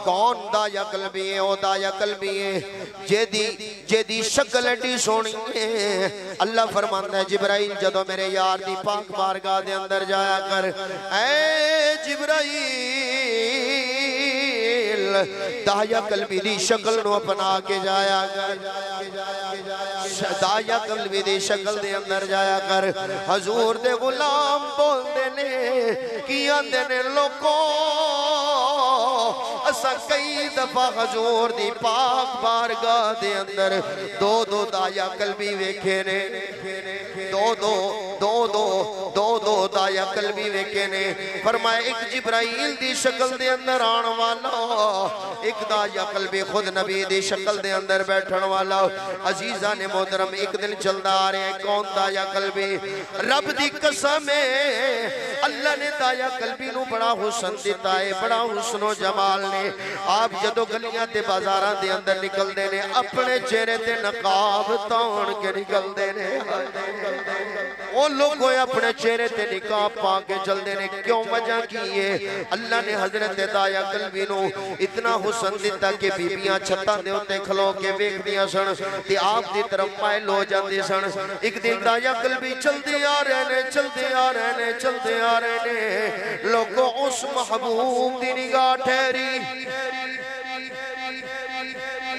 کون دایا قلبی ہے؟ او دایا قلبی ہے جیدی شکل ایڈی سونی ہے۔ اللہ فرماندہ ہے جبرائیل جدو میرے یار دی پاک بارگاہ دے اندر جایا کر، اے جبرائیل دایا قلبی دی شکل نو اپنا کے جایا کر، دایا قلبی دی شکل دے اندر جایا کر۔ حضور دے غلام بول دینے کیا دینے لوگوں اسا کئی دفعہ حضور دی پاک بارگاہ دے اندر دو دایا قلبی ویکھے نے، دو دایا قلبی ویکھے نے۔ فرمایا ایک جبرائیل دی شکل دے اندر آن والا، ایک دایا قلبی خود نبی دی شکل دے اندر بیٹھن والا۔ عزیزان محترم ایک دن چلدا آ رہے ہیں، کون دایا قلبی؟ رب دی قسم ہے اللہ نے دایا قلبی نو بڑا حسن دیتا ہے، بڑا حسن و جمال نے۔ آپ جدو گلیاں تے بازاراں دے اندر نکل دینے اپنے چہرے تے نقاب تاؤن کے نکل دینے، وہ لوگوں اپنے چہرے تے نقاب پا کے چل دینے۔ کیوں وجہ کی ہے؟ اللہ نے حضرت دایا قلبی نو اتنا حسن دیتا کہ بیبیاں چھتاں دے ہوتے کھلو کے ویکھ دیاں سن تے آپ دی طرف مائل ہو جاندے سن۔ ایک دن دایا قلبی چلتے آ رہے نے لوگوں اس محبوب دی نگاہ ٹھہری،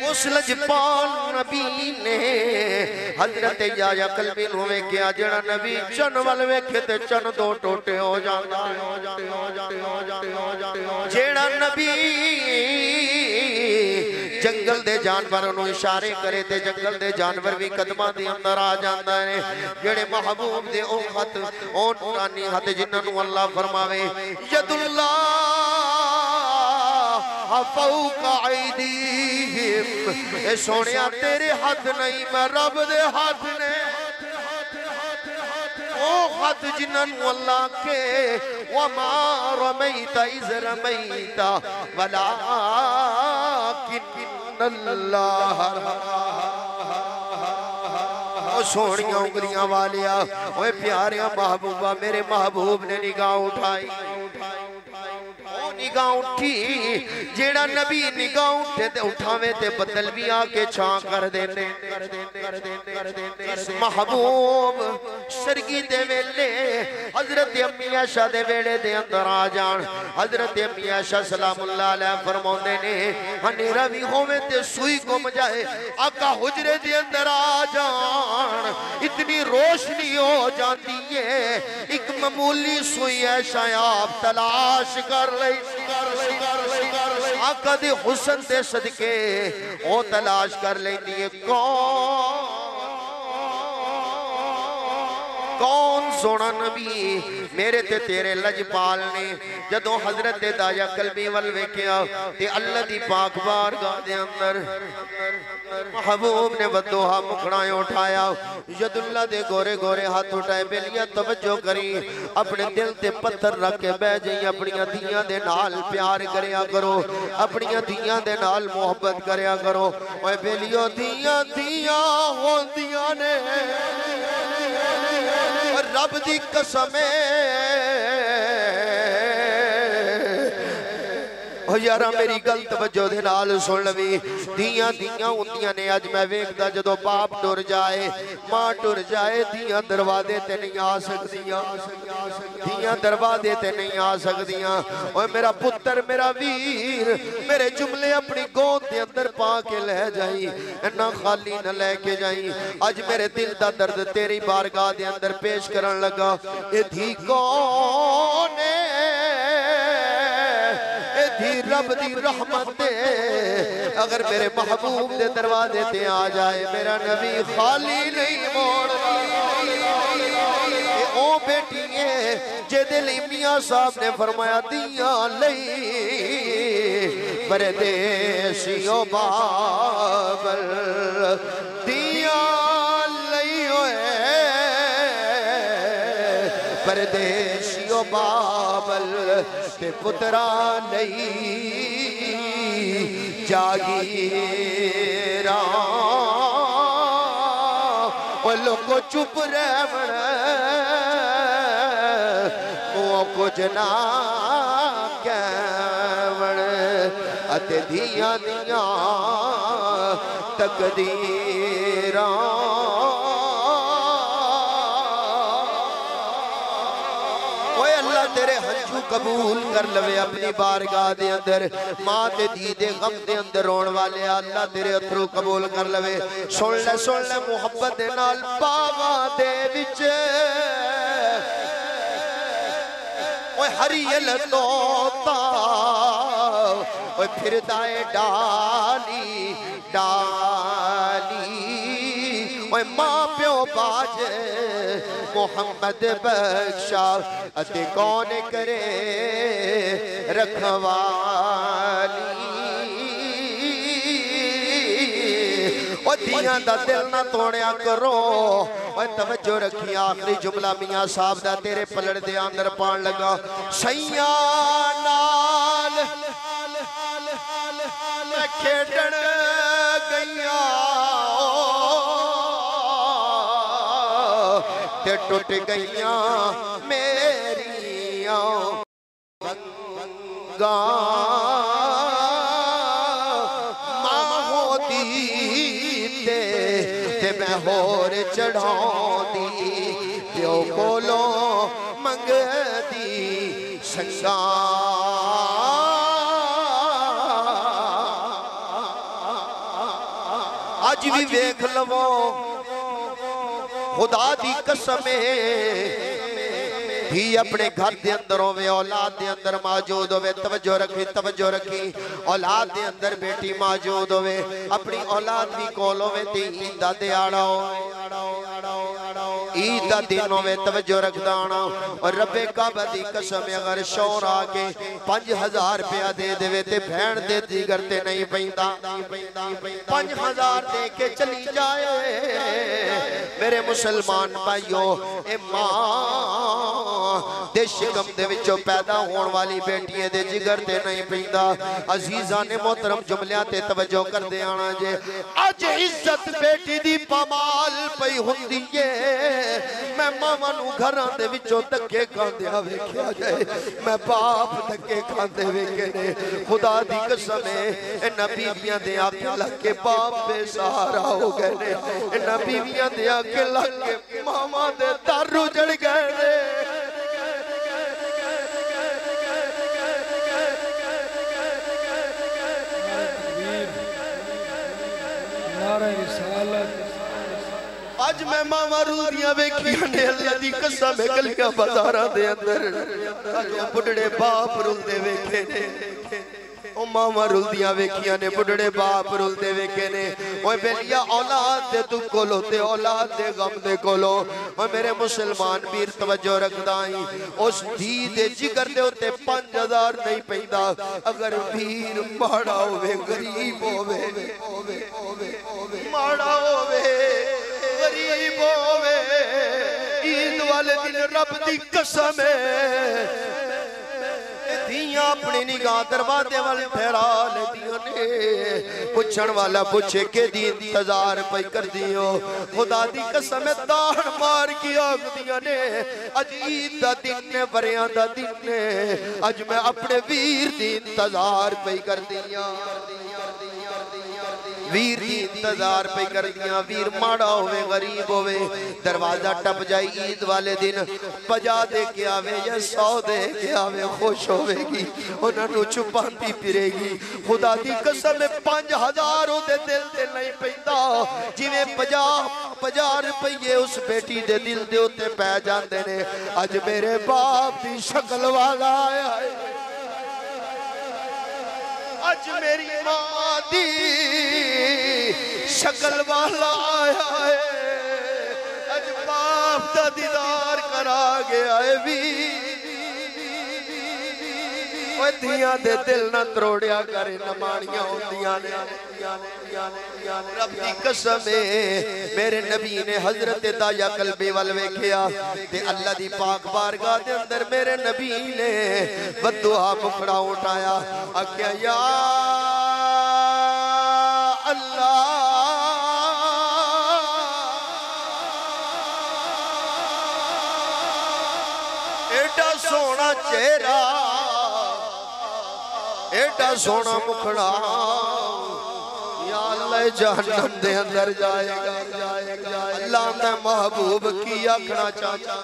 اس لجپال نبی نے حضرت دایا قلبی نو ویکھیا جڑا نبی چن ول ویکھے تے چن دو ٹوٹے ہو جاندا، جڑا نبی جنگل دے جانوروں نو اشارے کرے تے جنگل دے جانور بھی قدمہ دے اندر آ جاندہ ہے۔ جڑے محبوب دے او خط او نورانی ہاتھ جنہاں نو اللہ فرماوے ید اللہ فوق عیدیہم، اے سونیا تیرے ہاتھ نہیں میں رب دے ہاتھ نے، او خط جنہاں نو اللہ کے وما رمیت اذ رمیت ولیکن اللہ او سونیاں انگلیاں والیا، اوے پیاریاں محبوبہ میرے محبوب نے نگاہ اٹھائی، نگاہ اٹھی جیڑا نبی نگاہ اٹھے تے اٹھاوے تے بدل بھی آکے چھاں کر دینے۔ اس محبوب سرگی دے ویلے حضرت امی عائشہ دے ویلے دے اندر آ جان، حضرت امی عائشہ سلام اللہ علیہ فرماؤں دینے ہنیرہ بھی ہوئے تے سوئی کو مجھائے آقا حجرے دے اندر آ جان، اتنی روشنی ہو جاتی ہے ایک معمولی سوئی عائشہ آپ تلاش کر لئی، آقا دے حسن دے صدقے او تلاش کر لیں دیئے کون سونا نبی میرے تے تیرے لجپال نے جدو حضرت دایا قلبی والوے کیا تے اللہ دی پاک بارگاہ دے اندر محبوب نے بدوہا مکھڑائیں اٹھایا، ید اللہ دے گورے گورے ہاتھ اٹھائے بیلیا توجہ کری، اپنے دل تے پتھر رکھ کے بے جائیں، اپنیاں دھیاں دے نال پیار کریا کرو، اپنیاں دھیاں دے نال محبت کریا کرو، اے بیلیو دھیاں ہوندیاں نے رب دی قسمیں یارہ میری گل توجہ دے نال سن لوی، دھیاں ہوندیاں نے اج میں ویکھدا جدو باپ ٹر جائے ماں ٹر جائے دھیاں دروازے تے نہیں آ سکدیاں، دھیاں دروازے تے نہیں آ سکدیاں۔ اوے میرا پتر میرا ویر میرے جملے اپنی گود دے اندر پا کے لے جائیں، نہ خالی نہ لے کے جائیں، اج میرے دل دا درد تیری بارگاہ دے اندر پیش کرن لگا، اے دھی کون ہے رب دی رحمت دے، اگر میرے محبوب دے دروازے تے آ جائے میرا نبی خالی نہیں موڑنا۔ او بیٹی ہے جے دل میاں صاحب نے فرمایا دیاں لئی پردیسیو بابل دیاں لئی ہوئے پردیسیو بابل تے پترا نہیں جاگیراں، وہ لوگوں چپ رہے وہ کچھ نہ تے دھیاں دیاں تقدیراں تیرے ہنجو قبول کر لوے اپنی بارگاہ دے اندر ماں تے دی دے غم دے اندر رون والے اللہ تیرے اترو قبول کر لوے سن لے محبت دے نال باغاں دے وچ اوے ہریل توتا اوے پھر دائے ڈالی اوے ماں پیو باج محمد بخشا اتے کون کرے رکھوالی او دیاں دا دل نہ توڑیا کرو او توجہ رکھی آخری جملہ میاں صاحب دا تیرے پلڑ دے اندر پان لگا سیاں نال میں کھیڑن گئیاں تے ٹوٹ گئیاں میریاں بنگاں ماں ہوتی تے میں ہور چڑھاؤں دی پیو کولوں منگ دی سنگاں آج بھی ویکھ لو خدا دی قسمیں بھی اپنے گھر دے اندر ہوئے اولاد دے اندر موجود ہوئے توجہ رکھی اولاد دے اندر بیٹی موجود ہوئے اپنی اولاد بھی کول ہوئے تے عیدہ دے آڑا عیدہ دن ہوئے توجہ رکھ دانا اور رب کعبہ دی قسم اگر شور آکے 5000 روپیہ دے دے تے بھین دے دیگر تے نہیں پہندا 5000 دے کے چلی جائے میرے مسلمان بھائیو اے ماں دے شکم دے وچوں پیدا ہون والی بیٹیے دے جگر تے نہیں پہندا عزیزان محترم جملیاں تے توجہ کر دے آنا جے آج عزت بیٹی دی پامال پئی ہوندی ہے میں ماما نو گھراں دے وچوں دکے کھاندے آوے کیا جائے میں باپ دکے کھاندے وے کے نے خدا دی قسم ہے انہاں بیویاں دے آکے لگ کے باپ بے سہارا ہو گئے نے انہاں بیویاں دے آکے لگ کے ماما دے در اجڑ گئے نے آج میں ماما رودیاں ویکھیاں نے اللہ دی قسم ہے گلیاں بازاراں دے اندر آج بڑھڑے باپ رولدے ویکھے نے او ماما رولدیاں ویکھیاں نے بڑھڑے باپ رولدے ویکھے نے اوہ بیلیا اولاد دے دکھ کولو تے اولاد دے غم دے کولو اوہ میرے مسلمان بیر توجہ رکھ دائیں اس دھی دے جگر دے ہوتے 5000 نہیں پہندا اگر بیر ماڑا ہوئے غریب ہوئے ماڑا ہوئے غریب ہوئے عید والے دن رب دی قسم ہے دیاں اپنی نگاہ دروازے والے ٹھہرا لے دیاں نے پوچھن والا پوچھے کہ دی انتظار پہ کر دیو خدا دی قسم داڑ مار کی آگ دیاں نے اج عید دا دن نے بریاں دا دن نے اج میں اپنے ویر دی انتظار پہ کر دیاں ویر دی انتظار پہ کر دیا ویر ماڑا ہوئے غریب ہوئے دروازہ ٹپ جائی عید والے دن پجا دے کے آوے یا 100 دے کے آوے خوش ہوئے گی انہوں نے چھپانتی پھرے گی خدا دی قسم 5000 ہو دے دل دے نہیں پہندا جنہیں 50 روپیے اس بیٹی دے دل دے ہوتے پہ جان دینے آج میرے باپ دی شکل والا آیا ہے آج میری ماں دی شکل والا آیا ہے آج باپ دا دیدار کرا گیا ہے بھی دیاں دے دل نہ تروڑیا کرے نمانیاں ہوندیاں نے رب دی قسم میرے نبی نے حضرت دایا قلبی والوے کیا تے اللہ دی پاک بارگاہ دے اندر میرے نبی نے بدعا مکھڑا اٹھایا اکیا یا اللہ ایڈا سونا چہرہ ایڈا سونا مکھڑا یا اللہ جہنم دے اندر جائے گا اللہ میں محبوب کی آکھنا چاہتا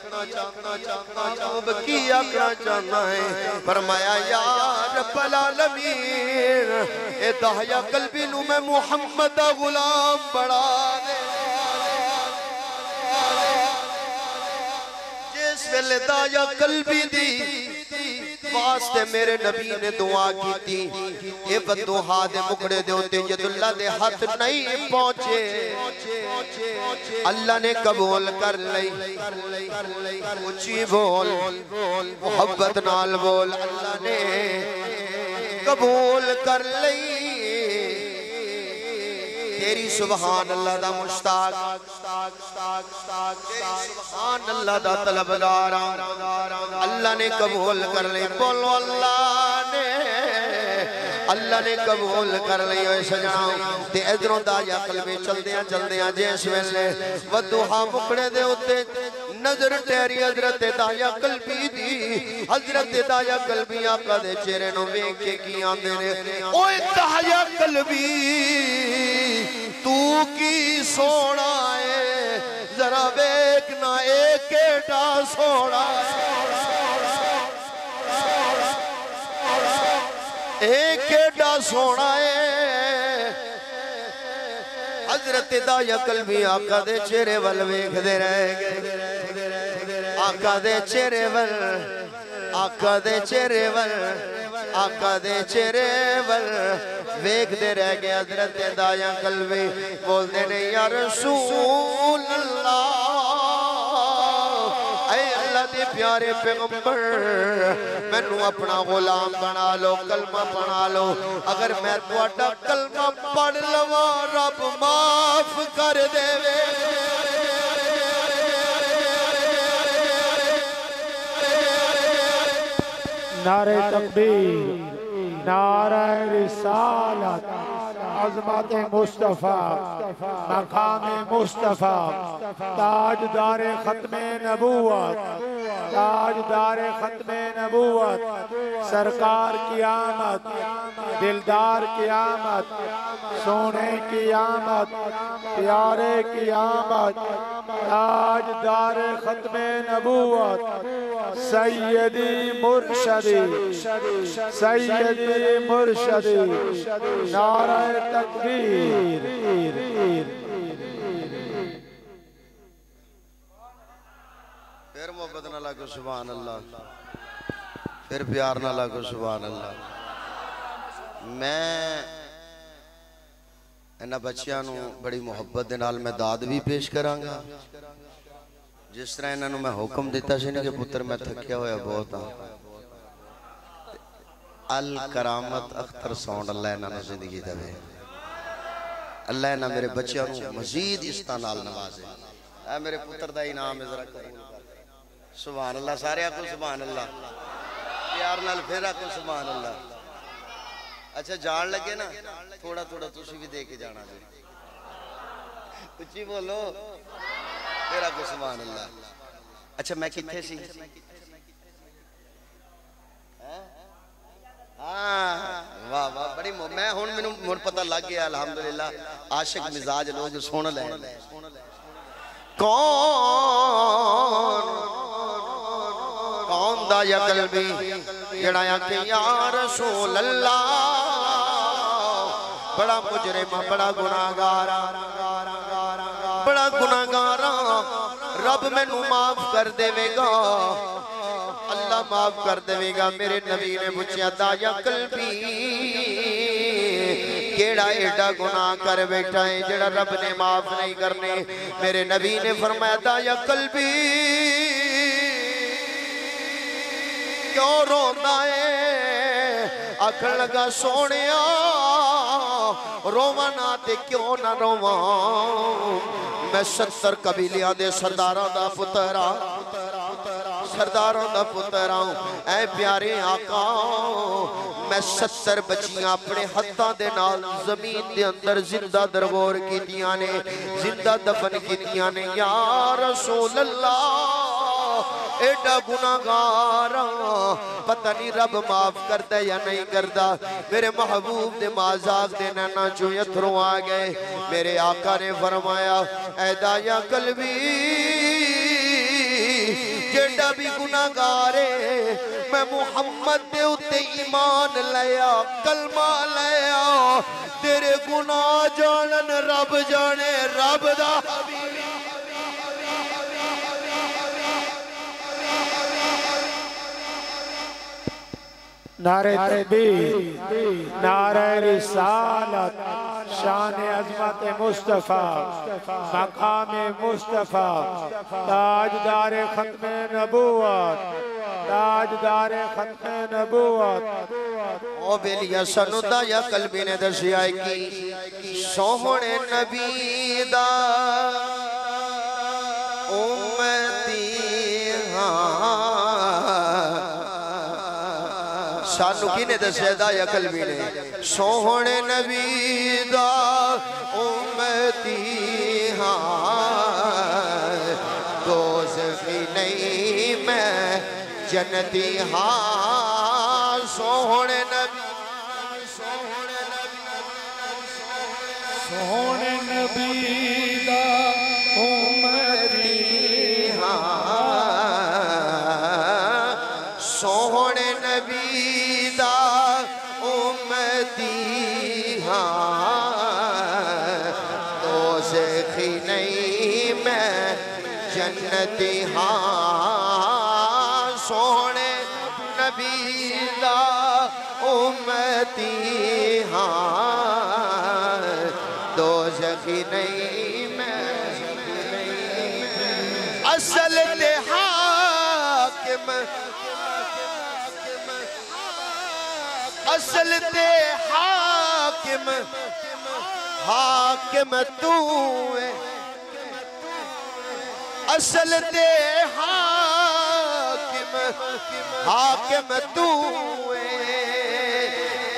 محبوب کی آکھنا چاہتا ہے فرمایا یا رب العالمین اے دایا قلبی نو میں محمد غلام بڑھا دے جس ویلے دایا قلبی دی واسطے میرے نبی نے دعا کی تھی اے بدوہا دے مکڑے دے ہوتے ید اللہ دے ہاتھ نہیں پہنچے اللہ نے قبول کر لئی اچھی بول محبت نال بول اللہ نے قبول کر لئی تیری سبحان اللہ دا مشتاق سبحان اللہ دا طلبگار اللہ نے قبول کر لئی بولو اللہ نے قبول کر لئی ہوئے سجاؤں تے ادھروں دا یا قلبے چل دیاں جیس ویلے ودوہا مکڑے دے ہوتے نظر تیری حضرت دایا قلبی دی حضرت دایا قلبی آقا دے چہرے نو ویک کے کی آندے نے اوہ دایا قلبی تو کی سوڑا ہے ذرا بیکنا ایک ایٹا سوڑا ایک ایٹا سوڑا ہے حضرت دایا قلبی آقا دے چہرے وال ویک دے رہ گئے آقا دے چہرے وال آقا دے چہرے وال آقا دے چہرے وال ویک دے رہ گئے حضرت دایا قلبی بول دے نے یا رسول اللہ اے اللہ دے پیارے پیغمبر میں نو اپنا غلام بنا لو کلمہ بنا لو اگر میں توڑا کلمہ پڑھ لوا رب معاف کر دے وے نعرہ تکبیر نعرہ رسالت عظمت مصطفیٰ مقام مصطفیٰ تاجدار ختم نبوت تاجدار ختم نبوت سرکار کی آمد دلدار کی آمد سونے کی آمد پیارے کی آمد تاجدار ختم نبوت سیدی مرشدی سیدی مرشدی نعرہ تکبیر پھر محبت نہ لگو سبحان اللہ پھر پیار نہ لگو سبحان اللہ میں انہا بچیاں نو بڑی محبت دے نال میں داد بھی پیش کرانگا جس طرح انہوں میں حکم دیتا شنی کہ پتر میں تھکیا ہویا بہت ہاں الکرامت اختر سونڈ اللہ انہوں زندگی دے اللہ انہوں میرے بچیاں نو مزید استانال نوازے اے میرے پتر دا انعام ذرا قبول کر سبحان اللہ سارے آکو سبحان اللہ پیار نال پھر آکو سبحان اللہ اچھا جان لگے نا تھوڑا تھوڑا تُسی بھی دے کے جانا دے اچھی بولو پھر آکو سبحان اللہ اچھا میں کتھے سی واہ واہ بڑی میں ہون میں مر پتہ لگ گیا الحمدللہ عاشق مزاج لوگ سون لیں کون دا یا قلبی جڑا یا کہ یا رسول اللہ بڑا مجرم بڑا گناہگارا بڑا گناہگارا رب میں نو معاف کر دے گا اللہ معاف کر دے گا میرے نبی نے پوچھا دایا قلبی کیڑا ایڈا گناہ کر بیٹھا ہے جڑا رب نے معاف نہیں کرنے میرے نبی نے فرمایا دایا قلبی کیوں رونا ہے آکھن لگا سونیا روانا تے کیوں نہ رواں میں 70 قبیلیاں دے سرداراں دا پترا سرداراں دا پترا اے پیارے آقا میں 70 بچیاں اپنے ہتھاں دے نال زمین دے اندر زندہ درگور کیتیاں نے زندہ دفن کیتیاں نے یا رسول اللہ ایڈا گناہگار پتہ نہیں رب معاف کرتا یا نہیں کرتا میرے محبوب دے مازاق دے نانا جو یتھروں آ گئے میرے آقا نے فرمایا اے دایا قلبی جیڑا بھی گناہگارے میں محمد دے اتے ایمان لیا کلمہ لیا تیرے گناہ جانن رب جانے رب دا نعرہ تکبیر نعرہ رسالت شان عظمت مصطفیٰ مقام مصطفیٰ تاجدار ختم نبوت تاجدار ختم نبوت او بیلیا سنودا یا قلبی نے دشیا کی سوہنے نبی دا امتی سانو کی نے دسے دا یا قلبی نے سوہنے نبی دا امتی دوزخی نہیں میں جنتی سوہنے نبی سوہنے نبی دا امتی سوہنے نبی دا امتی دوزخی نہیں میں جنتی سوہنے نبی دا امتی دوزخی نہیں میں اصل تے حاکم اصل تے حاکم حاکم تو ہے اصل تے حاکم حاکم تو ہے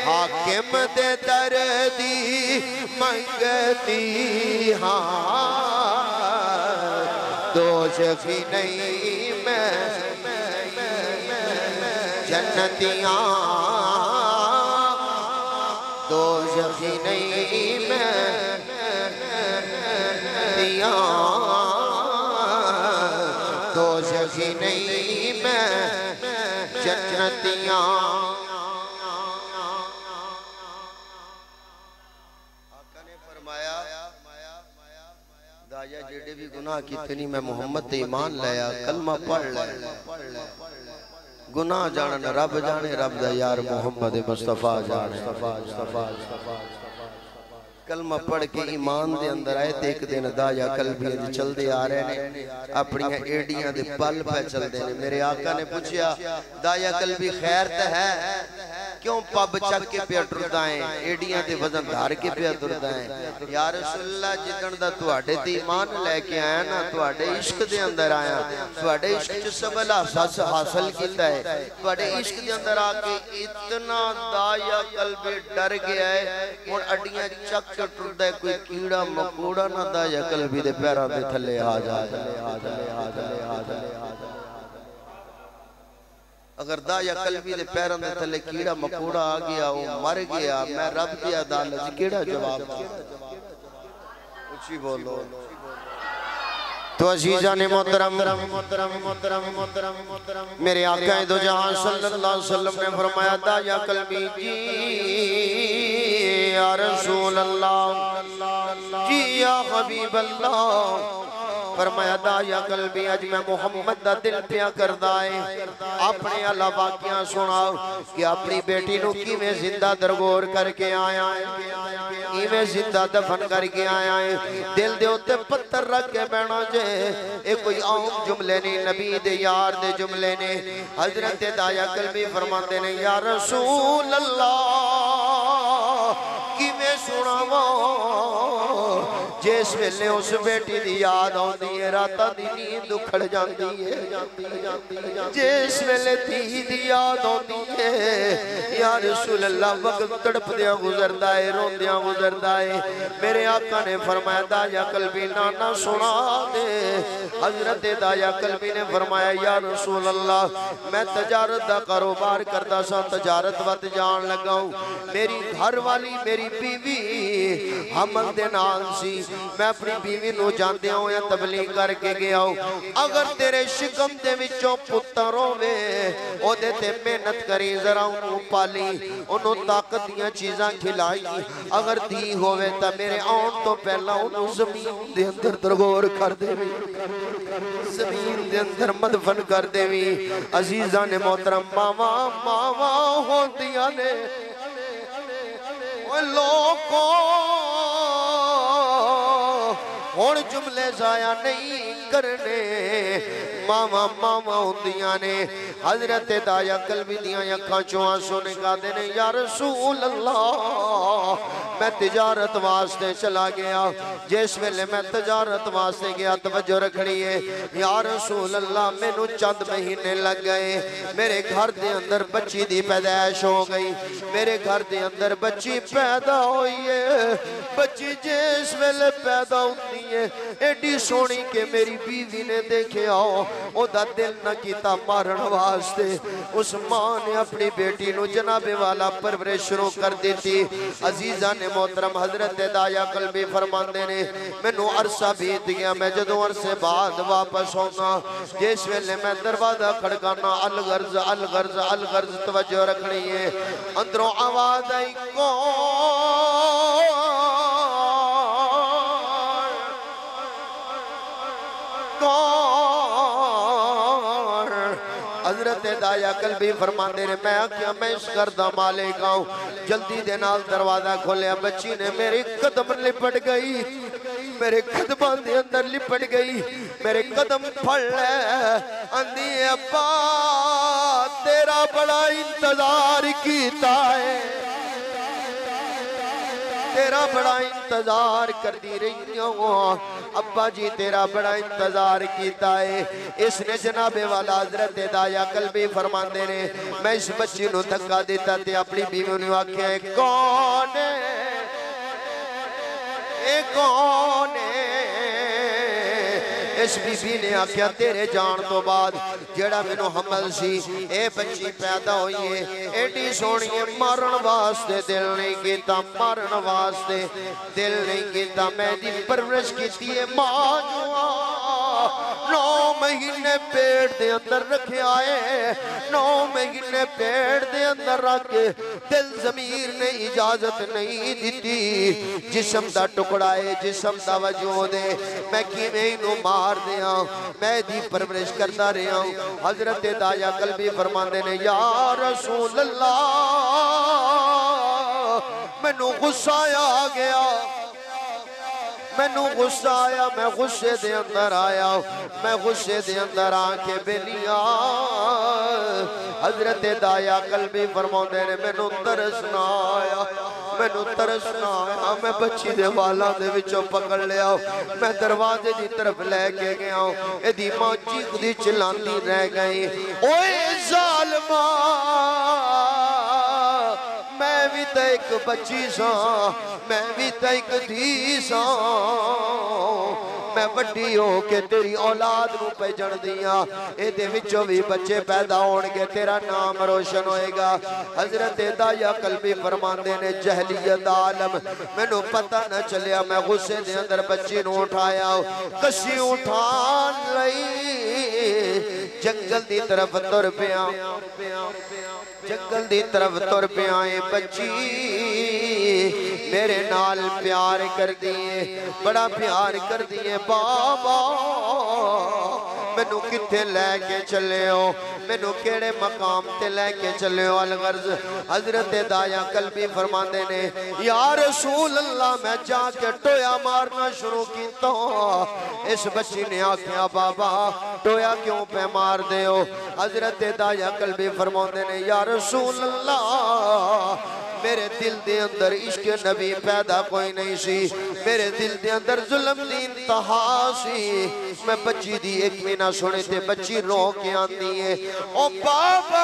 حاکم دے دردی منگتی دوزخی نہیں میں جنتیاں دوزخی نہیں میں دوزخی نہیں میں جنتیاں آقا نے فرمایا دایا جیڑے بھی گناہ کتنی میں محمد تے ایمان لیا کلمہ پڑھ لیا گناہ جانا رب جانے رب دا یار محمد مصطفیٰ جانے کلمہ پڑھ کے ایمان دے اندر آئے تے ایک دن دایا قلبی چل دے آ رہے نے اپنی ایڈیاں دے پل پہ چل دے نے میرے آقا نے پوچھیا دایا قلبی خیر تے ہے کیوں پب چک کے پہ ٹردائیں ایڈیاں دے وزن دھار کے پہ ٹردائیں یا رسول اللہ جتن دا تواڈے تے ایمان لے کے آیا نا تواڈے عشق دے اندر آیا تواڈے عشق جو سبل احساس حاصل کیتا ہے تواڈے عشق دے اندر آکے اتنا دایا قلبی ڈر گیا ہے اور اڈیاں چک کے ٹردائے کوئی کیڑا مکوڑا نہ دایا قلبی دے پیرہ دے تھلے آ جائے اگر دایا قلبی دے پیران دے تھلے کیڑا مکوڑا آ گیا وہ مر گیا میں رب دی عدالت کیڑا جواب اچھی بولو تو عزیزان محترم میرے آقا دو جہاں صلی اللہ علیہ وسلم نے فرمایا دایا قلبی جی یا رسول اللہ جی یا حبیب اللہ فرمایا دایا قلبی اج میں محمد دا دل پیا کردائے اپنے اللہ واقعہ سنا کہ اپنی بیٹی نو کی میں زندہ درگور کر کے آیا ہے کی میں زندہ دفن کر کے آیا ہے دل دے ہوتے پتر رکھ کے بینا جے ایک کوئی عام جملے نہیں نبی دے یار دے جملے نے حضرت دایا قلبی فرماتے نے یا رسول اللہ کی میں سنا جس ویلے اس بیٹی دی یاد آندی ہے راتاں دی نیند اکھڑ جاندی ہے جس ویلے دی یاد آندی ہے یا رسول اللہ وقت تڑپ دیا گزردہ ہے رون دیا گزردہ ہے میرے آقا نے فرمایا دایا قلبی نانا سنا دے حضرت دایا قلبی نے فرمایا یا رسول اللہ میں تجارت دا کاروبار کرتا سا تجارت وقت جان لگاؤں میری گھر والی میری بیوی حمل دے نال سی میں اپنی بیوی نو جاندے ہوں یا تبلیغ کر کے گیا ہوں اگر تیرے شکم دے وچوں پتروں میں او دے تے محنت کری ذرا انہوں پالی انہوں طاقت دیاں چیزاں کھلائی اگر دی ہوئے تا میرے آن تو پہلا انہوں زمین دے اندر درگور کر دے بھی زمین دے اندر مدفن کر دے بھی عزیزان محترم ماما ہو دیا نے لوگوں اور جملے ضائع نہیں کرنے ماما ہوندیاں نے حضرت دایا قلبی دیاں یکھاں چوہاں سونے کا دینے یا رسول اللہ میں تجارت واسطے چلا گیا جس ویلے میں تجارت واسطے گیا توجہ رکھنی ہے یا رسول اللہ میں نو چند مہینے لگ گئے میرے گھر دے اندر بچی دی پیدائش ہو گئی میرے گھر دے اندر بچی پیدا ہوئی ہے بچی جس ویلے پیدا ہوتی ہے ایڈی سونی کہ میری بیوی نے دیکھے آؤ او دا دل نہ کیتا مارن واسطے اس ماں نے اپنی بیٹی نو جناب والا پرورش شروع کر دیتی عزیزان محترم حضرت دایا قلبی فرماندے نے میں نو عرصہ بیت گیا میں جدوں عرصے بعد واپس ہونا جس ویلے میں دروازہ کھڑکانا الغرض الغرض الغرض توجہ رکھنی ہے اندروں آواز آئی حضرت دایا قلبی فرماندے نے میں کیا میں اس گردہ مالک آؤں جلدی دے نال دروازہ کھولیا بچی نے میرے قدم لپٹ گئی میرے قدمان دے اندر لپٹ گئی میرے قدم پھڑ لے اندھی ابا تیرا بڑا انتظار کیتا ہے تیرا بڑا انتظار کر دی رہی ہوں ابا جی تیرا بڑا انتظار کیتا ہے اس نے جناب والا حضرت دایا قلبی فرماندے نے میں اس بچی نو دھکا دیتا تے اپنی بیوی نے آکھیا ہے کون ہے اے کون ہے اس بی بی نے آکھیا تیرے جان تو بعد جڑا مینوں حمل سی اے بچی پیدا ہوئی ہے ایڈی سونی ہے مارن واسطے دل نہیں کیتا مارن واسطے دل نہیں کیتا میں دی پرورش کیتی ہے ماں جو 9 مہینے پیٹ دے اندر رکھے آئے 9 مہینے پیٹ دے اندر رکھ کے دل ضمیر نے اجازت نہیں دیتی جسم دا ٹکڑا ہے جسم دا وجود ہے میں کیویں انہوں مار دیا میں دی پرورش کرتا رہا ہوں حضرت دایا قلبی فرماندے نے یا رسول اللہ میں نو غصہ آ گیا میں نو غصہ آیا میں غصے دے اندر آیا میں غصے دے اندر آنکھیں بلیا حضرت دایا قلبی فرماندے نے میں نو ترسنا آیا میں نو ترسنا آیا میں بچی دے والا دے وچوں پکڑ لیا میں دروازے دی طرف لے کے گیا ہوں اے دی ماں چیخ دی چلاندی رہ گئی اوے ظالمہ میں بھی تے ایک بچی سا میں بھی تے ایک دھی سا میں بڑی ہو کے تیری اولاد نو پہ جڑ دیا اے دے وچوں بھی بچے پیدا ہونگے تیرا نام روشن ہوئے گا حضرت دایا قلبی فرماندے نے جہلیت عالم میں نو پتہ نہ چلیا میں غصے دے اندر بچی نو اٹھایا کشی اٹھان لئی جنگل دی طرف تر پیا جنگل دی طرف تر پیا بچی میرے نال پیار کر دیئے بڑا پیار کر دیئے بابا میں نو کتے لے کے چلے ہو میں نو کیڑے مقام تے لے کے چلے ہو الغرض حضرت دایا قلبی فرماندے نے یا رسول اللہ میں جا کے ٹویا مارنا شروع کیتا ہوں اس بچی نے آکھیا بابا ٹویا کیوں پہ مار دے ہو حضرت دایا قلبی فرماندے نے یا رسول اللہ میرے دل دے اندر عشق نبی پیدا کوئی نہیں سی میرے دل دے اندر ظلم دی انتہا سی میں بچی دی ایک مینہ سنے تے بچی رو کے آندی ہے او بابا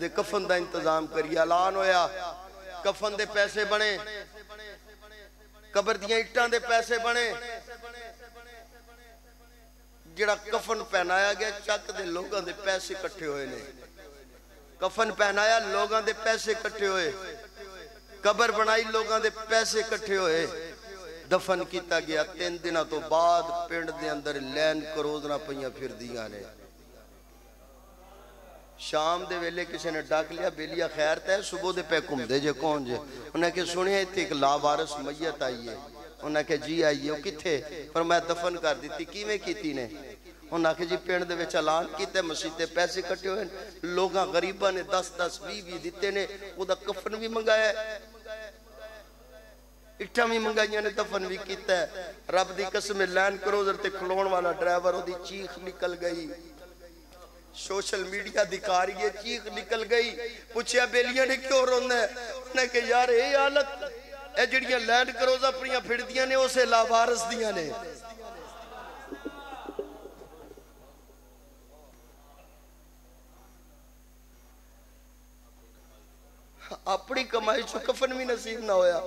دے کفن دا انتظام کری اعلان ہویا کفن دے پیسے بنے قبر دیاں اٹھان دے پیسے بنے جڑا کفن پہنایا گیا چک دے لوگاں دے پیسے کٹھے ہوئے نے کفن پہنایا لوگاں دے پیسے کٹھے ہوئے قبر بنائی لوگاں دے پیسے کٹھے ہوئے دفن کیتا گیا 3 دنوں تو بعد پنڈ دے اندر لین کروزنا پہیاں پھر دیاں نے شام دے ویلے کسی نے ڈاک لیا بیلیا خیر تے صبح دے پہ کم دے جے کون جے انہیں کہ سنیا اتھے ایک لاوارس میت آئی ہے انہیں کہ جی آئی ہے وہ کتھے فرمایا دفن کر دیتی کیویں کیتی نے انہیں کہ جی پینڈ دے وچ اعلان کیتے مسجد دے پیسے کٹے ہوئے لوگاں غریباں نے 10-10 20 دیتے نے وہ دا کفن بھی منگایا ہے اٹھا بھی منگائیاں نے دفن بھی کیتا ہے رب دی قسم لین کروزر تے کھلون والا ڈرائیور وہ دی چیخ نکل گئی سوشل میڈیا دکھا رہی ہے چیخ نکل گئی پوچھیا بیلیاں نے کیوں رونا ہے انہیں کہ یار اے حالت اے جڑیاں لینڈ کروزہ پڑیاں پھر دیاں نے اسے لاوارس دیاں نے اپنی کمائی چو کفن بھی نصیب نہ ہویا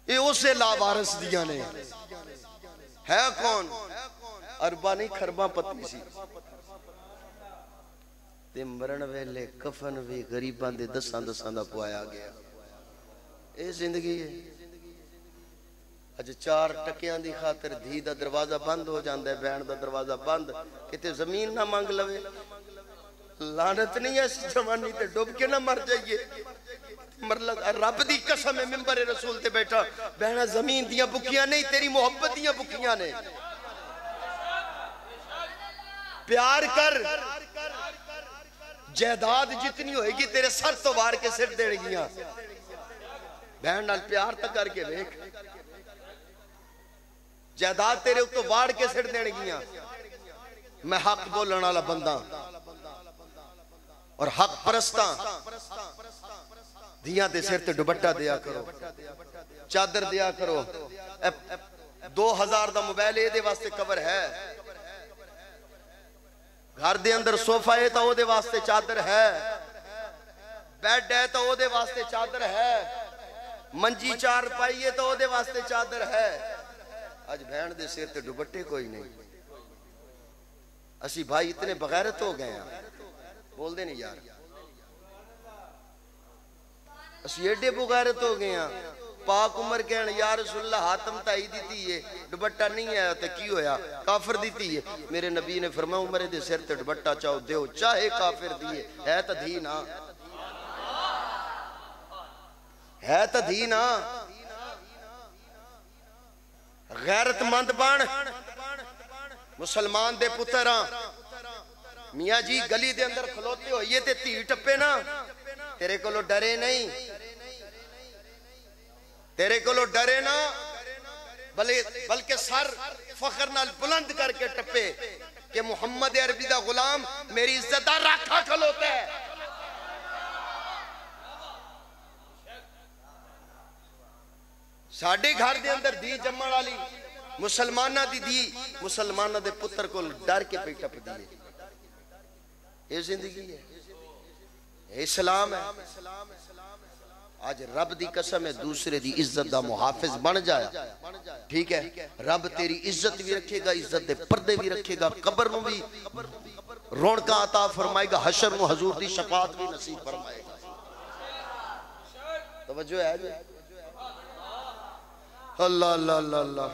اے اسے لاوارس دیاں نے ہے کون اربا نہیں کھربا پتنی سی تے مرن ویلے کفن بھی غریبان دے 10 دا پوایا گیا اے زندگی ہے اج 4 ٹکیاں دی خاطر دھی دا دروازہ بند ہو جاندہ ہے بہن دا دروازہ بند کتے زمین نہ مانگ لوے لانت نہیں ہے جوانی تے ڈوب کے نہ مر جائیے رب دی قسم ہے ممبر رسول تے بیٹھا بہنہ زمین دیاں بکیاں نہیں تیری محبت دیاں بکیاں نے پیار کر جائیداد جتنی ہوئے گی تیرے سر تو وار کے سر دے گیاں بہن نال پیار تک کر کے دیکھ جائیداد تیرے تو وار کے سر دے گیاں میں حق بولنے والا بندہ اور حق پرستاں دیاں دے سر تے دوپٹہ دیا کرو چادر دیا کرو 2000 دا موبائل اے دے واسطے کور ہے گھر دے اندر صوفہ ہے تو او دے واسطے چادر ہے بیڈ ہے تو او دے واسطے چادر ہے منجی چار پائی ہے تو او دے واسطے چادر ہے آج بہن دے سیر تے دوپٹے کوئی نہیں اسی بھائی اتنے بغیرت ہو گئے ہیں بول دے نہیں یار اسی ایڈے بغیرت ہو گئے ہیں پاک عمر کہنے یا رسول اللہ حاتم تائی دیتی ہے دوپٹہ نہیں آیا تے کی ہویا کافر دیتی ہے میرے نبی نے فرمایا عمر دے سر تے دوپٹہ چاہو دیو چاہے کافر دیئے ہے تا دھینا ہے تا دھینا غیرت مند بان مسلمان دے پتران میاں جی گلی دے اندر کھلوتے ہو یہ تے تھی ٹپے نا تیرے کو لو ڈرے نہیں تیرے کو لو ڈرے نا بلکہ سر فخر نال بلند کر کے ٹپے کہ محمد عربی دا غلام میری عزت دا راکھا کھلوتا ہے ساڑھے گھر دے اندر دی جمع والی مسلمانہ دی مسلمانہ دے پتر کو ڈر کے پہ ٹپ دیئے یہ زندگی ہے یہ اسلام ہے آج رب دی قسم ہے دوسرے دی عزت دا محافظ بن جایا ٹھیک ہے رب تیری عزت بھی رکھے گا عزت دے پردے بھی رکھے گا قبر میں بھی رونقاں عطا فرمائے گا حشر میں حضور دی شفاعت بھی نصیب فرمائے گا توجہ ہے جو اللہ اللہ اللہ اللہ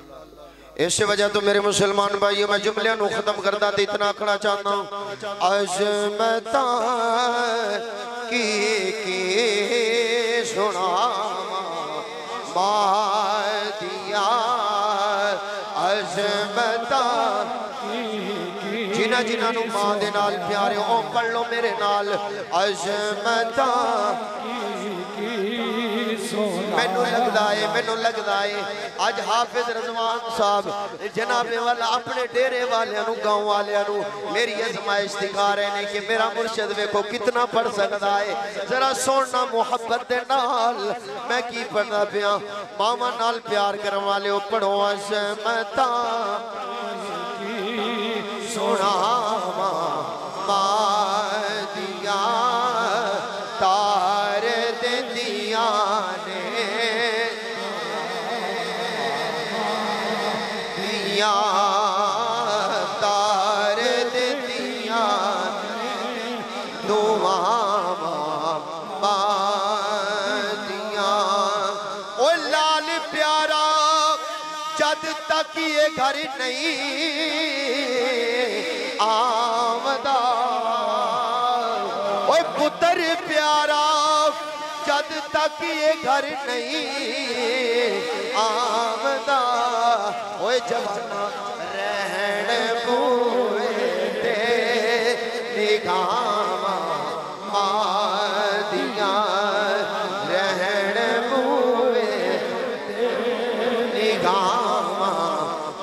اس وجہ تو میرے مسلمان بھائیوں میں جملیاں نو ختم کردہ تے اتنا کھڑا چاہتا ہوں عظمتاں کی سنا مادیا عظمتاں جنہ جنہ نو ماں دے نال پیارے او پڑھ لو میرے نال عظمتاں مینو لگ دائے آج حافظ رضوان صاحب جناب والا اپنے ڈیرے والیاں نو گاؤں والیاں نو میری ازمائش دکھا رہے ہیں کہ میرا مرشد ویکھو کتنا پڑھ سکتا ہے ذرا سونا محبت دے نال میں کی پڑھنا پیا ماما نال پیار کرن والے او پڑھو عظمتاں سونا ماں گھر نہیں آمدہ اوے پتر پیارا جد تک یہ گھر نہیں آمدہ اوے جوانا رہن بوئے دے نگاہ مادیاں رہن بوئے نگاہ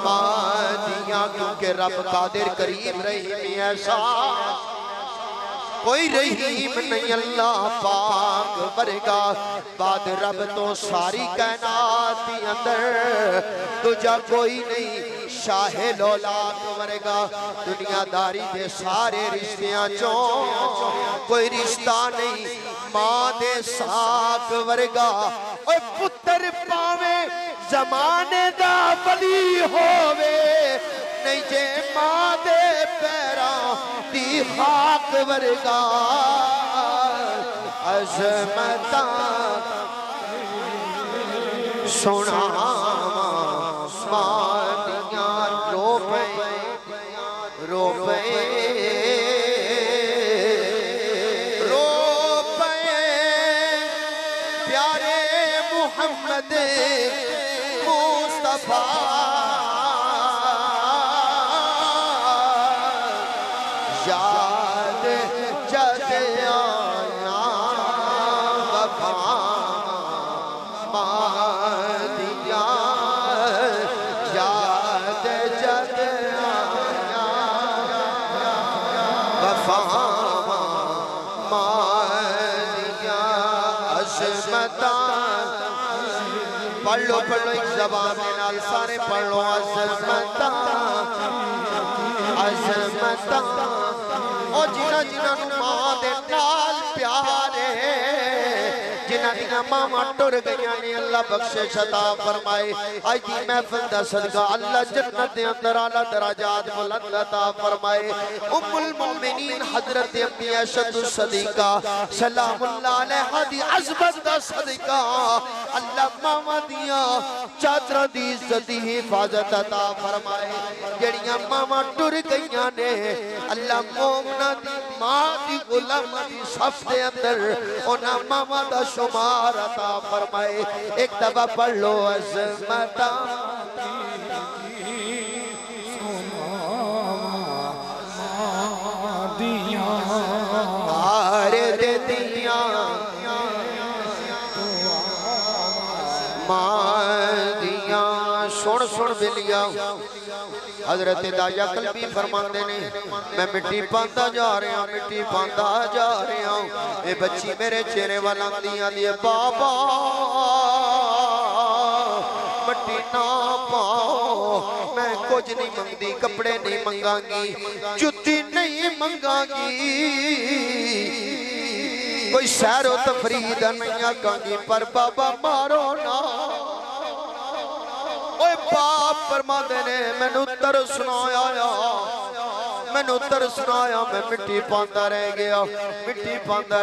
مادیاں کیونکہ رب قادر کریم رحیم ایسا کوئی رحیم نہیں اللہ پاک ورگا بعد رب تو ساری کائنات دی اندر تجھا کوئی نہیں شاہ لولاک ورگا دنیا داری دے سارے رشتیاں چوں کوئی رشتہ نہیں ماں دے ساک ورگا اوہ پتر پاوے زمانے دا ولی ہووے نہیں جے ماں دے پیراں دی خاک ورگا عظمتاں سنا مادیاں رو پئے پیارے محمد مصطفیٰ یاد جد آیا وفا مادیاں یاد جد آیا وفا مادیاں عظمتاں پڑھ لو ایک زبان میں نال سارے پڑھ لو عظمتاں عظمتاں او جنہ جنہ ماں دے نال پیارے جنہ جنہ ماما ٹر گئیاں نے اللہ بخشش عطا فرمائے آج دی محفل دا صدقہ اللہ جنت دے اندر اعلیٰ درجات بلند عطا فرمائے ام المؤمنین حضرت امی عائشہ الصدیقہ سلام اللہ علیہ دی عظمت دا صدقہ اللہ ماما دیا چادر دی عزت دی حفاظت عطا فرمائے جڑیاں ماما ٹر گئیاں نے اللہ مومنہ دی ماں دی غلام دی صف دے اندر اونا ماما دا شمار عطا فرمائے ایک دفعہ پڑھ لو عظمتاں مادیاں سن بلیا حضرت دایا قلبی فرماندے نے میں مٹی پاندا جا رہا ہوں مٹی پاندا جا رہا ہوں اے بچی میرے چہرے والا دیا دیے بابا مٹی نہ پاؤ میں کچھ نہیں منگدی کپڑے نہیں منگا گی جتی نہیں منگا گی کوئی سیر و تفرید نہیں آگا گی پر بابا مارو نا اوہ باپ فرما دینے میں نے اتر سنایا میں مٹی پاندہ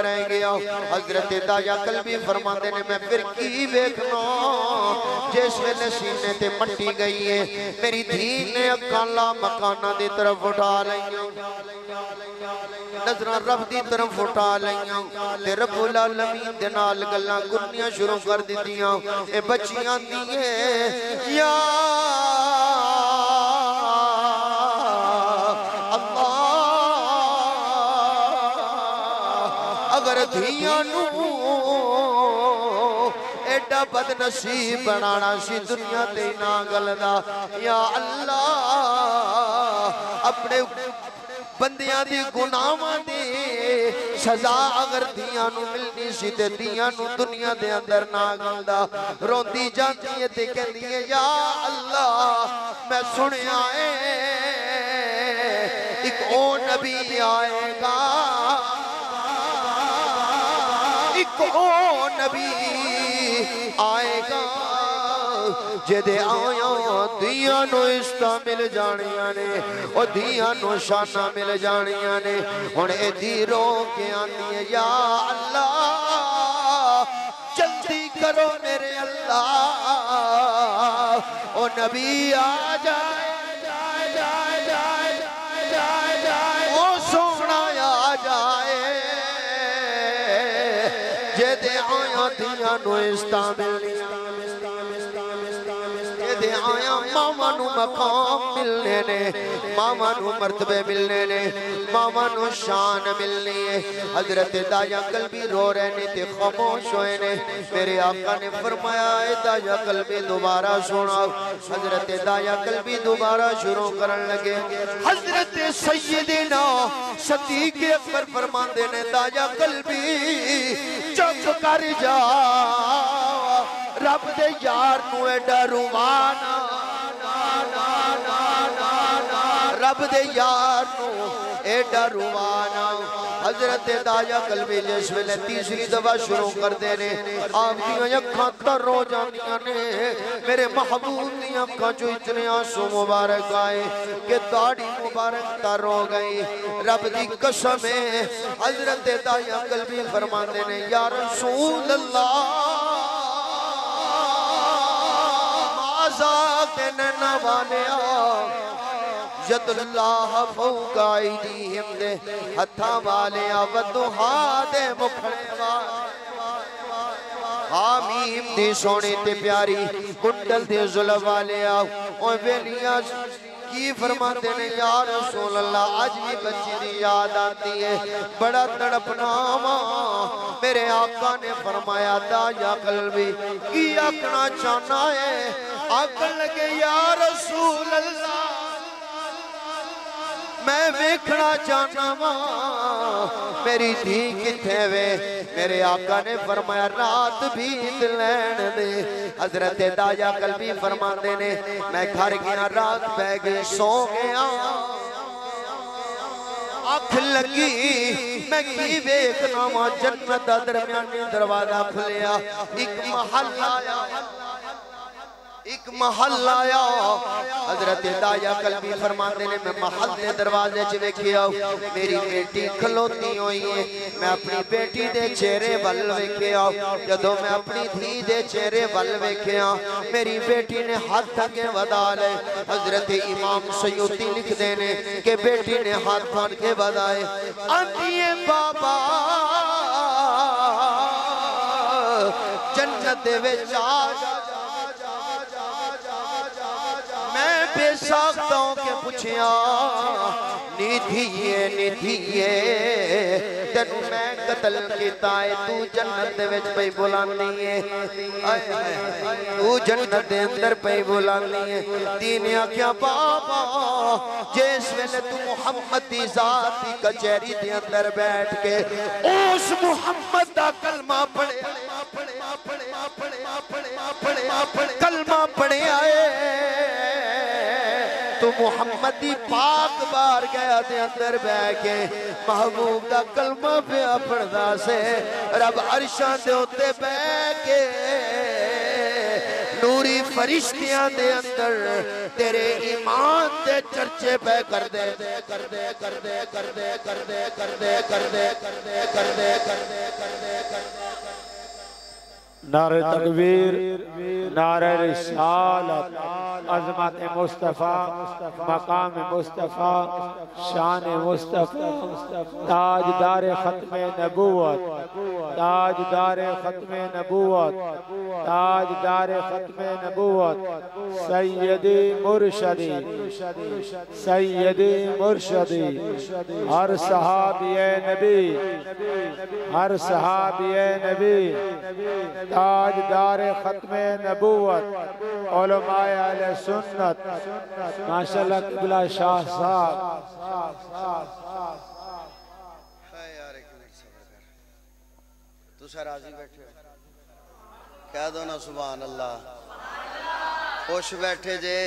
رہ گیا حضرت دایا قلبی فرما دینے میں پھر کی بیکنا جیس میں نسینے تے مٹی گئی ہے میری دھین نے اکالا مکانہ دی طرف اٹھا لئیاں نظرہ رب دی طرف اٹھا لئیاں تے رب العالمین دے نال گلاں گنیاں شروع کر دیتیاں اے بچیاں دیئے یا اگر دھیاں نو ایڈا بد نصیب بنانا سی دنیا تے نا گلدا یا اللہ اپنے بندیاں دی گناہاں دی سزا اگر دیاں نو ملنی سی تے دیاں نو دنیا دے اندر نہ گلدا روندی جاتی ہے تے کہندی ہے یا اللہ میں سنیا ہے ایک او نبی آئے گا ایک او نبی آئے گا جدے آیاں دیاں نو عشتہ مل جانیاں نے اور دیاں نو شانہ مل جانیاں نے انہیں دی رو کے آنی ہے یا اللہ جلدی کرو میرے اللہ او نبی آ جائے دے آیا دیا نو استعمل دے آیا ماما نو مقام ملنے نے ماما نو مرتبے ملنے نے ماما نو شان ملنی ہے حضرت دایا قلبی رو رہے نے تے خاموش ہوئے نے میرے آقا نے فرمایا اے دایا قلبی دوبارہ سنا حضرت دایا قلبی دوبارہ شروع کرن لگے حضرت سیدنا صدیق اکبر فرماندے نے دایا قلبی چپ کر جا رب دے یار نو ایڈا روانا رب دے یار نو ایڈا روانا حضرت دایا قلبی جس ویلے تیسری دفعہ شروع کر دینے آپ دیاں اکھاں تر رو جاندیاں نے میرے محبوب دیاں اکھاں جو اتنے آنسو مبارک آئے کہ داڑھی مبارک تر ہو گئی رب دی قسم ہے حضرت دایا قلبی فرمان دینے یا رسول اللہ مازاق ننوانیا ید اللہ فوق آئیدیہم دے ہتھا والے آودوہا دے مکھڑے آمیم دی سونے تے پیاری کنڈل دے ظلم والے اوہ بیلیاں کی فرماتے نے یا رسول اللہ آج بھی بچی دی یاد آتی ہے بڑا تڑپنا میرے آقا نے فرمایا دایا قلبی کی اکنا چانا ہے آقا لگے یا رسول اللہ میں ویکھنا چاہنا ماں میری دھی کتھے وے میرے آقا نے فرمایا رات بیت لین دے حضرت دایا قلبی فرماندے نے میں گھر گیا رات بہ گئی سو گیا آنکھ لگی میں کی ویکھنا ماں جنت درمیانی دروازہ کھلیا ایک محل آیا حضرت دایا قلبی فرماندے نے میں محل دے دروازے چوے کیا میری بیٹی کھلوتی ہوئی ہے میں اپنی بیٹی دے چہرے بلوے کیا جدو میں اپنی دھی دے چہرے بلوے کیا میری بیٹی نے ہاتھ تھکے ودا لے حضرت امام سیوطی لکھ دینے کہ بیٹی نے ہاتھ تھکے ودائے آنٹیے بابا جنت دے وے بے ساختوں کے پوچھیا نیدھیے نیدھیے تینو میں قتل کیتا ہے تو جنت دے وچ پئی بولانی ہے تو جنت دے اندر پئی بولانی ہے دین آکھیا بابا جس ویلے تو محمد دی ذات دی کچہری دے اندر بیٹھ کے اس محمد دا کلمہ پڑھے کلمہ پڑھے آئے تو محمدی پاک بار گیا دے اندر بے کے محبوب دا کلمہ پہ اپڑدا سے رب عرشان دے ہوتے بے کے نوری فرشتیاں دے اندر تیرے ایمان دے چرچے پہ کر دے کر دے کر دے کر دے کر دے کر دے کر دے کر دے کر دے کر دے کر دے کر دے نعرہ تکبیر نعرہ رسالت عظمت مصطفیٰ مقام مصطفیٰ شان مصطفیٰ تاجدار ختم نبوت تاجدار ختم نبوت تاجدار ختم نبوت سیدی مرشدی سیدی مرشدی ہر صحابی نبی ہر صحابی نبی تاجدار ختم نبوت علماء اہل سنت ماشاءاللہ قبلہ شاہ صاحب تو سا راضی بیٹھے کہہ دو نا سبحان اللہ خوش بیٹھے جے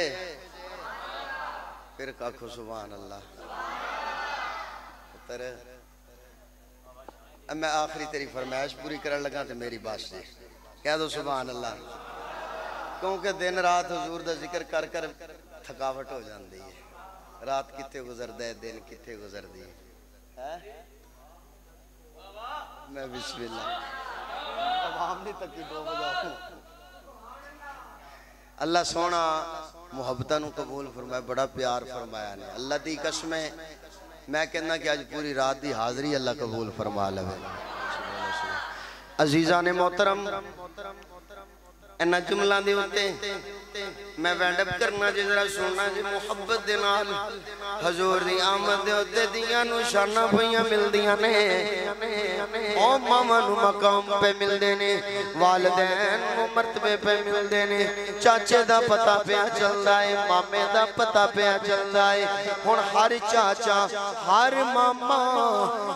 پھر کہو سبحان اللہ اب میں آخری تیری فرمائش پوری کرن لگا تو میری بات سے کہہ دو سبحان اللہ کیونکہ دن رات حضور دا ذکر کر کر تھکاوٹ ہو جاندی ہے رات کتے گزر دے دن کتے گزر دی میں بسم اللہ عوام نہیں تکی دو بجا اللہ سونا محبتہ نو قبول فرمائے بڑا پیار فرمایا نے اللہ دی قسمیں میں کہنا کہ آج پوری رات دی حاضری اللہ قبول فرما لے عزیزان محترم انہاں جملہ دے ہوتے میں وینڈ اپ کرنا جی ذرا سننا جی محبت دے نال حضور دی آمد دے ہوتے دیاں نو شانہ پہیاں مل دیاں نے او ماما نو مقام پہ مل دینے والدین نو مرتبے پہ مل دینے چاچے دا پتہ پہ چل دائے مامے دا پتہ پہ چل دائے ہون ہر چاچا ہر ماما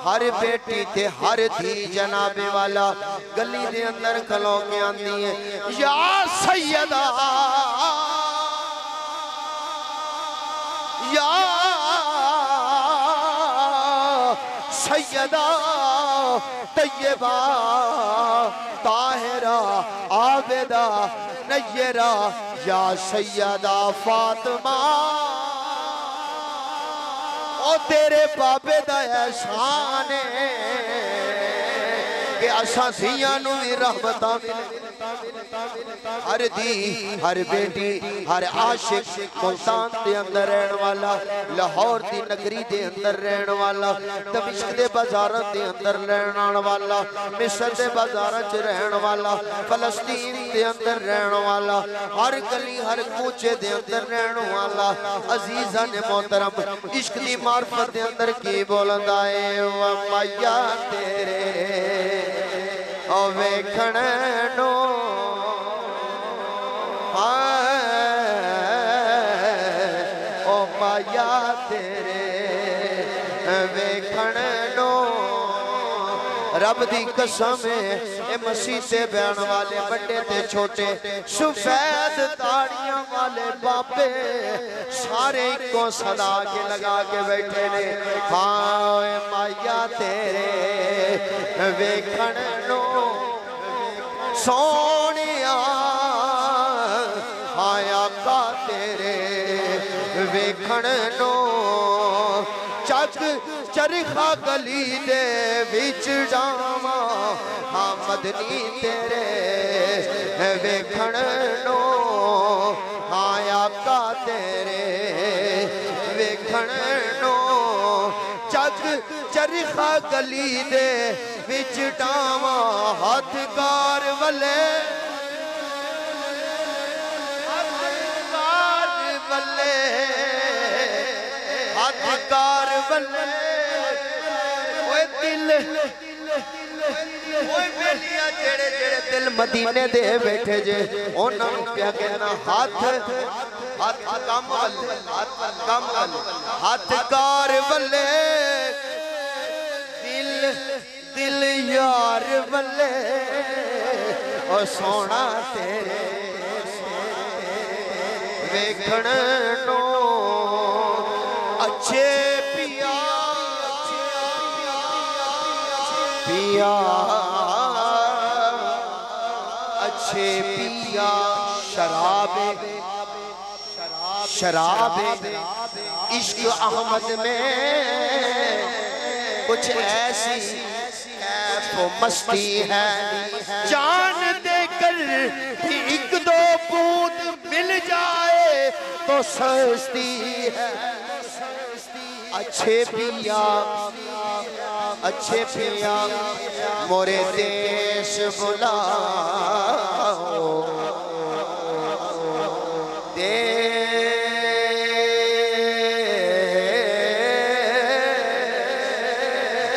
ہر بیٹی تے ہر دھی جناب والا گلی دے اندر کھلو کے آندی ہے یا سیدہ یا سیدہ طیبہ طاہرہ عابدہ نیرہ یا سیدہ فاطمہ او تیرے بابے دا احسان ہے کہ اساں دھیانوں بھی رحمتاں ملے ہر دی ہر بیٹی ہر عاشق ملتان دے اندر رہن والا لاہور دی نگری دے اندر رہن والا دمشق دے بازارت دے اندر رہن والا مصر دے بازارت رہن والا فلسطین دے اندر رہن والا ہر گلی ہر کوچے دے اندر رہن والا عزیزان محترم عشق دی معرفت دے اندر کی بولندا اے ومایا تیرے او ویکھن نو او مایا تیرے ویکھن نو رب دی قسم اے مسیح سے بیان والے بڑے تے چھوٹے سفید تاڑیاں والے باپے سارے کو صدا کے لگا کے بیٹھے نے ہاں اے مایا تیرے ویکھن نو سونیا آیا کا تیرے ویکھن نو چک چرخا گلی دے وچ جاواں ہاں مدنی تیرے ویکھن نو آیا کا تیرے ویکھن نو چک چرخا گلی دے وچ جاواں ہاتھ کار والے ہاتھکار بلے اوہ دل اوہ بیلیا جڑے جڑے دل مدینے دے بیٹھے جے انہاں نوں کیا کہنا ہاتھ کام ہاتھکار بلے دل یار بلے او سونا تیرے ویکھن نو اچھے پیا پیا اچھے پیا شراب عشق احمد میں کچھ ایسی کیف و مستی ہے جان دے کر بھی ایک دو بوند مل جائے تو سستی ہے اچھے پیا مورے دیش بلاؤ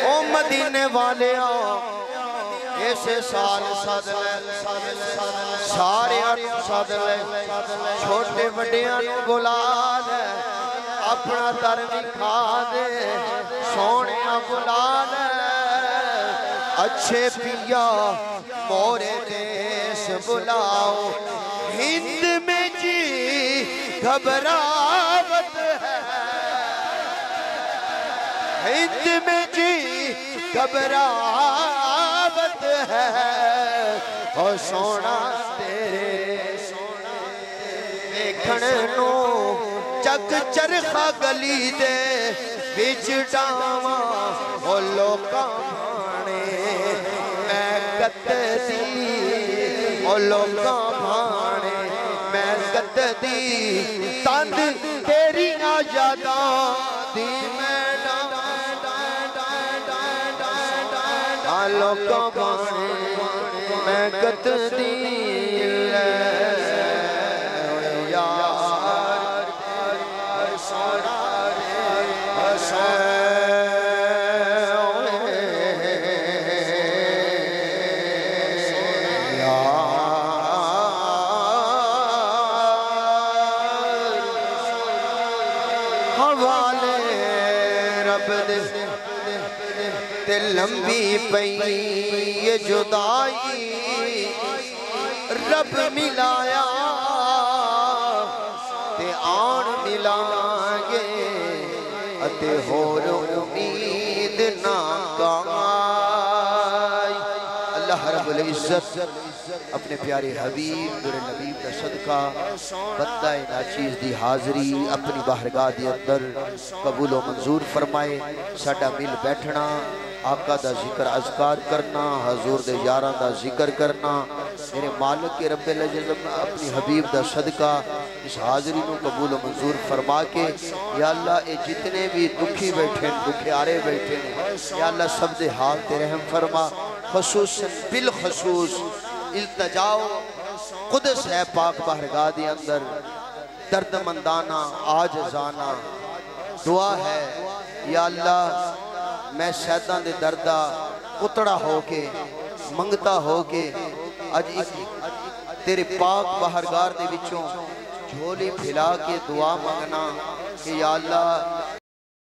او مدینے والے آؤ ایسے سال ساد لے سارے ساد لے چھوٹے بڑیاں نو بلا لے اپنا در دکھا دے سونیاں بلا لے اچھے پیا مورے دیش بلاؤ ہند میں جی گھبراوت ہے ہند میں جی گھبراوت ہے اور سونا تیرے ویکھن نو چک چرخا گلی دے بچ ڈاواں او لوکاں بھانے میں کتدی او لوکاں بھانے میں کتدی تند تیری یاداں دی میں لوکاں بھانے میں کت دیل یار سونا حوالے رب دے تے لمبی پئی یہ جدائی رب ملایا تے آن ملائیں گے اتے ہور امید نہ کائی اللہ رب العزت اپنے پیارے حبیب نور نبیب کا صدقہ بندہ ناچیز دی حاضری اپنی بارگاہ دی اندر قبول و منظور فرمائے ساڈا مل بیٹھنا آقا دا ذکر اذکار کرنا حضور دے یاراں دا ذکر کرنا میرے مالک کے رب العزت اپنی حبیب دا صدقہ اس حاضری نو قبول و منظور فرما کے یا اللہ اے جتنے بھی دکھی بیٹھے دکھیارے بیٹھے یا اللہ سب دے حال تے رحم فرما خصوصاً بالخصوص التجاؤ قدس ہے پاک بارگاہ دی اندر درد مندانہ عاجزانہ دعا ہے یا اللہ میں سیدان دے دردہ کتڑا ہو کے منگتا ہو کے اج تیرے پاک بارگاہ دے وچوں جھولی پھیلا کے دعا مانگنا کہ یا اللہ